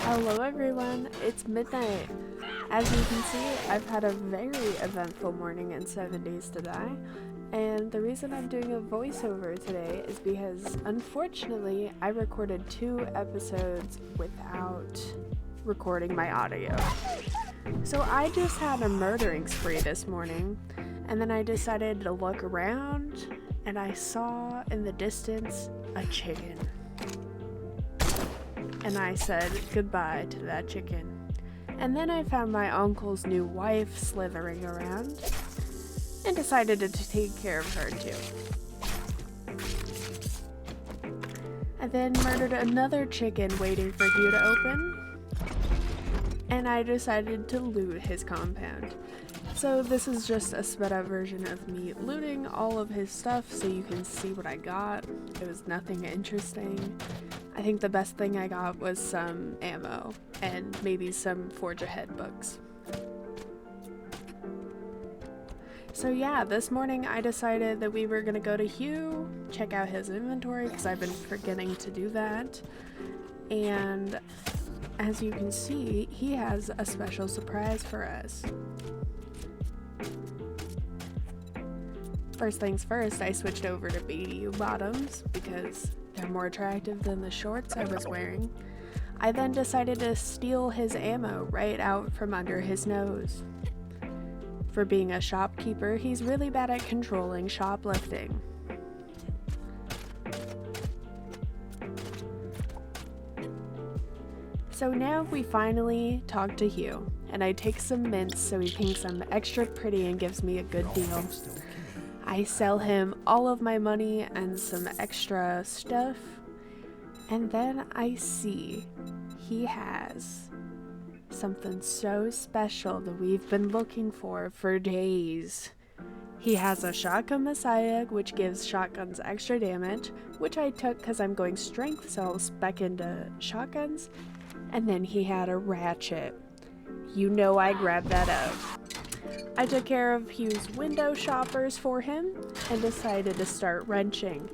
Hello everyone, it's midnight. As you can see, I've had a very eventful morning and 7 days to die. And the reason I'm doing a voiceover today is because, unfortunately, I recorded 2 episodes without recording my audio. So I just had a murdering spree this morning, and then I decided to look around, and I saw in the distance a chicken. And I said goodbye to that chicken. And then I found my uncle's new wife slithering around and decided to take care of her too. I then murdered another chicken waiting for Hugh to open, and I decided to loot his compound. So this is just a sped up version of me looting all of his stuff so you can see what I got. It was nothing interesting. I think the best thing I got was some ammo and maybe some Forge Ahead books. So yeah, this morning I decided that we were gonna go to Hugh, check out his inventory because I've been forgetting to do that. And as you can see, he has a special surprise for us. First things first, I switched over to BDU bottoms because they're more attractive than the shorts I was wearing. I then decided to steal his ammo right out from under his nose. For being a shopkeeper, he's really bad at controlling shoplifting. So now we finally talk to Hugh, and I take some mints so he thinks I'm extra pretty and gives me a good deal. I sell him all of my money and some extra stuff, and then I see he has something so special that we've been looking for days. He has a shotgun messiah, which gives shotguns extra damage, which I took because I'm going strength, so I'll spec into shotguns. And then he had a ratchet. You know I grabbed that up. I took care of Hugh's window shoppers for him and decided to start wrenching.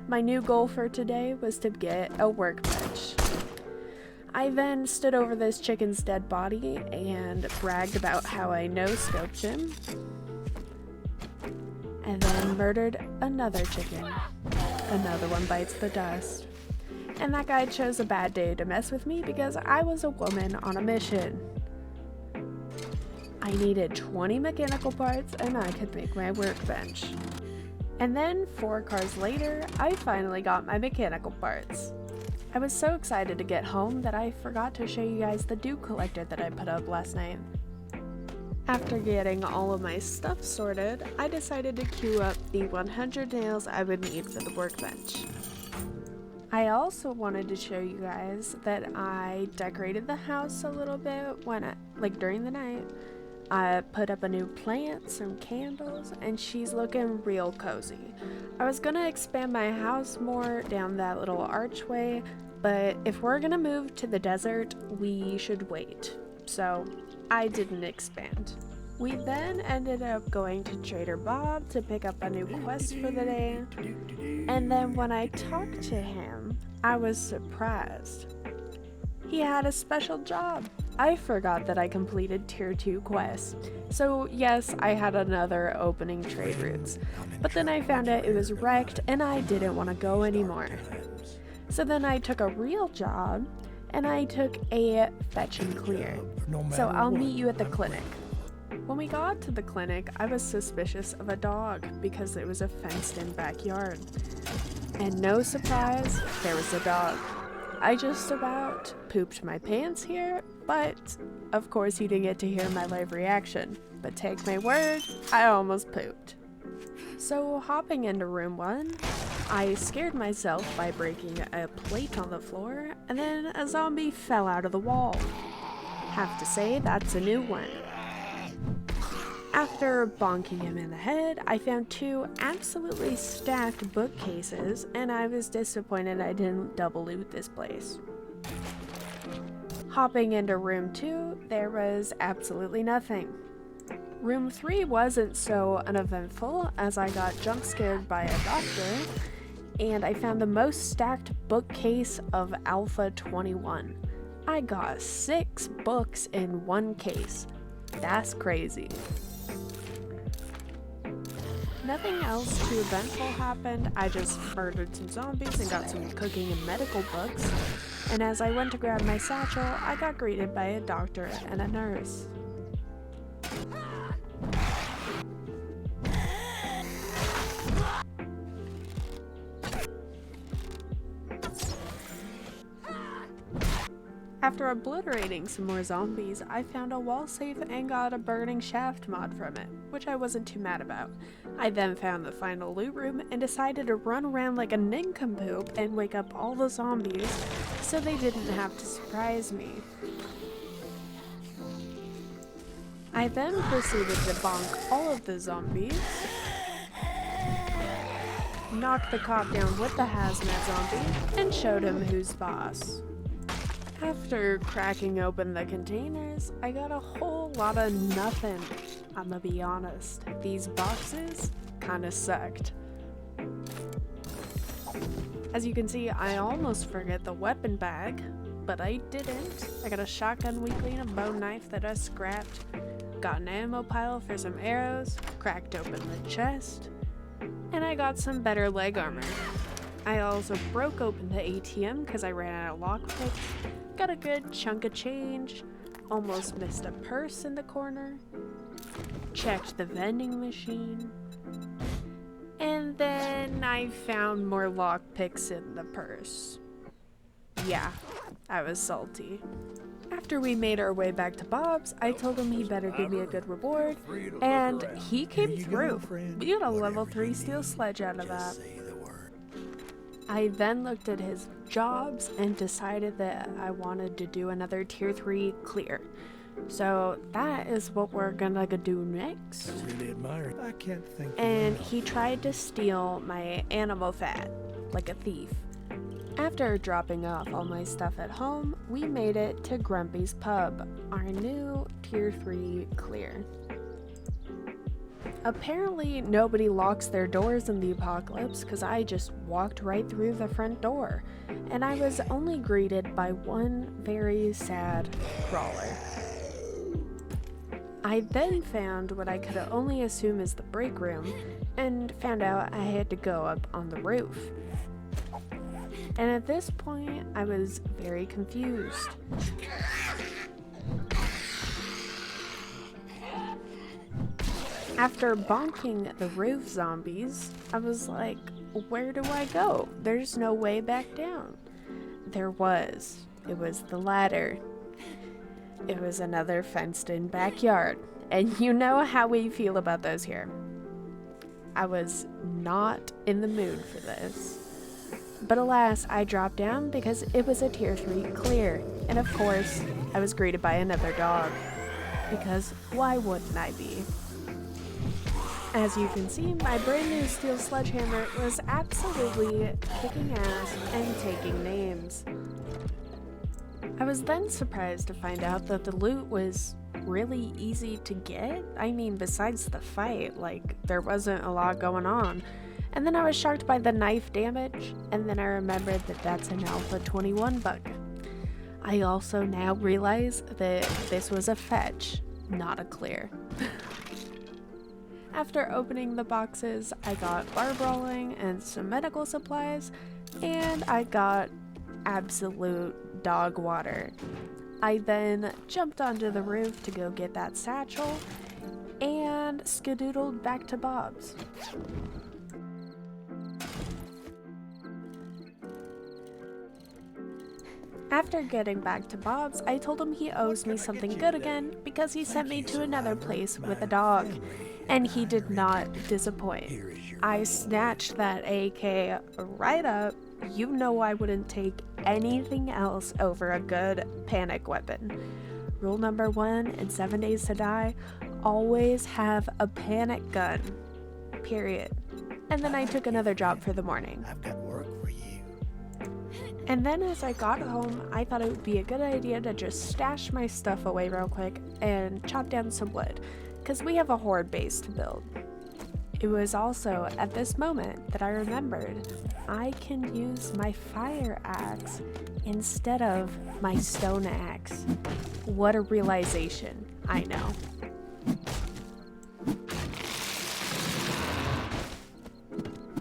My new goal for today was to get a workbench. I then stood over this chicken's dead body and bragged about how I no-scoped him, and then murdered another chicken. Another one bites the dust. And that guy chose a bad day to mess with me because I was a woman on a mission. I needed 20 mechanical parts and I could make my workbench. And then 4 cars later, I finally got my mechanical parts. I was so excited to get home that I forgot to show you guys the dew collector that I put up last night. After getting all of my stuff sorted, I decided to queue up the 100 nails I would need for the workbench. I also wanted to show you guys that I decorated the house a little bit during the night. I put up a new plant, some candles, and she's looking real cozy. I was gonna expand my house more down that little archway, but if we're gonna move to the desert, we should wait. So I didn't expand. We then ended up going to Trader Bob to pick up a new quest for the day. And then when I talked to him, I was surprised. He had a special job. I forgot that I completed tier 2 quests. So yes, I had another opening trade routes, but then I found out it was wrecked and I didn't want to go anymore. So then I took a real job and I took a fetch and clear. So I'll meet you at the clinic. When we got to the clinic, I was suspicious of a dog because it was a fenced-in backyard. And no surprise, there was a dog. I just about pooped my pants here, but of course you didn't get to hear my live reaction. But take my word, I almost pooped. So hopping into room 1, I scared myself by breaking a plate on the floor, and then a zombie fell out of the wall. Have to say, that's a new one. After bonking him in the head, I found 2 absolutely stacked bookcases, and I was disappointed I didn't double loot this place. Hopping into room 2, there was absolutely nothing. Room 3 wasn't so uneventful as I got jump scared by a doctor, and I found the most stacked bookcase of Alpha 21. I got 6 books in one case. That's crazy. Nothing else too eventful happened. I just murdered some zombies and got some cooking and medical books. And as I went to grab my satchel, I got greeted by a doctor and a nurse. After obliterating some more zombies, I found a wall safe and got a burning shaft mod from it, which I wasn't too mad about. I then found the final loot room and decided to run around like a nincompoop and wake up all the zombies so they didn't have to surprise me. I then proceeded to bonk all of the zombies, knocked the cop down with the hazmat zombie, and showed him who's boss. After cracking open the containers, I got a whole lot of nothing. I'ma be honest, these boxes kinda sucked. As you can see, I almost forgot the weapon bag, but I didn't. I got a shotgun weakly and a bone knife that I scrapped, got an ammo pile for some arrows, cracked open the chest, and I got some better leg armor. I also broke open the ATM because I ran out of lockpicks, got a good chunk of change, almost missed a purse in the corner, checked the vending machine, and then I found more lockpicks in the purse. Yeah, I was salty. After we made our way back to Bob's, I told him he better give me a good reward, and he came through. We got a level 3 steel sledge out of that. I then looked at his jobs and decided that I wanted to do another tier 3 clear. So that is what we're gonna do next. I really admire it. I can't think. And he tried to steal my animal fat, like a thief. After dropping off all my stuff at home, we made it to Grumpy's Pub, our new tier 3 clear. Apparently nobody locks their doors in the apocalypse because I just walked right through the front door, and I was only greeted by one very sad crawler. I then found what I could only assume is the break room and found out I had to go up on the roof. And at this point I was very confused. After bonking the roof zombies, I was like, where do I go? There's no way back down. There was. It was the ladder. It was another fenced-in backyard. And you know how we feel about those here. I was not in the mood for this. But alas, I dropped down because it was a tier 3 clear. And of course, I was greeted by another dog. Because why wouldn't I be? As you can see, my brand new steel sledgehammer was absolutely kicking ass and taking names. I was then surprised to find out that the loot was really easy to get. I mean, besides the fight, like, there wasn't a lot going on. And then I was shocked by the knife damage, and then I remembered that that's an Alpha 21 bug. I also now realize that this was a fetch, not a clear. After opening the boxes, I got barb rolling and some medical supplies, and I got absolute dog water. I then jumped onto the roof to go get that satchel, and skedoodled back to Bob's. After getting back to Bob's, I told him he owes me something good again because he sent me to another place with a dog. And he did not disappoint. I snatched that AK right up. You know I wouldn't take anything else over a good panic weapon. Rule number 1 in 7 Days to Die, always have a panic gun. Period. And then I took another job for the morning. I've got work for you. And then as I got home, I thought it would be a good idea to just stash my stuff away real quick and chop down some wood. Because we have a horde base to build. It was also at this moment that I remembered I can use my fire axe instead of my stone axe. What a realization, I know.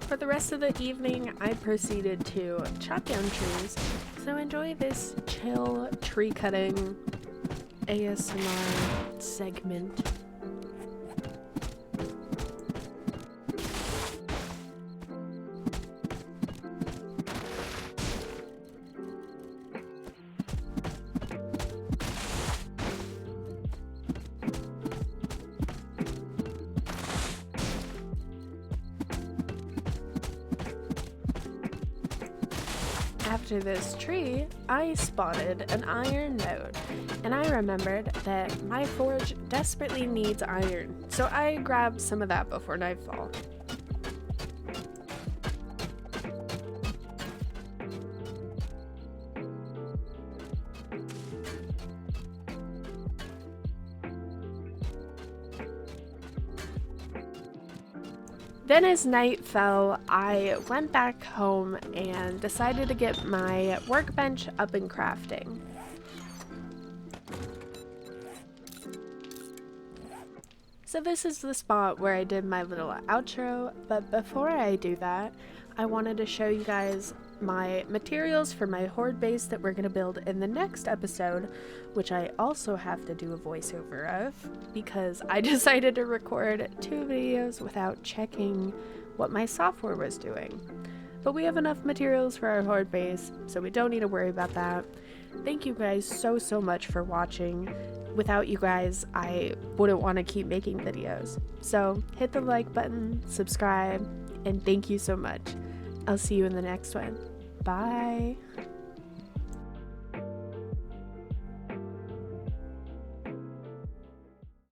For the rest of the evening, I proceeded to chop down trees, so enjoy this chill tree cutting ASMR segment. After this tree, I spotted an iron node, and I remembered that my forge desperately needs iron, so I grabbed some of that before nightfall. Then as night fell, I went back home and decided to get my workbench up and crafting. So this is the spot where I did my little outro, but before I do that, I wanted to show you guys my materials for my horde base that we're going to build in the next episode, which I also have to do a voiceover of because I decided to record 2 videos without checking what my software was doing. But we have enough materials for our horde base, so we don't need to worry about that. Thank you guys so much for watching. Without you guys, I wouldn't want to keep making videos. So hit the like button, subscribe, and thank you so much. I'll see you in the next one. Bye.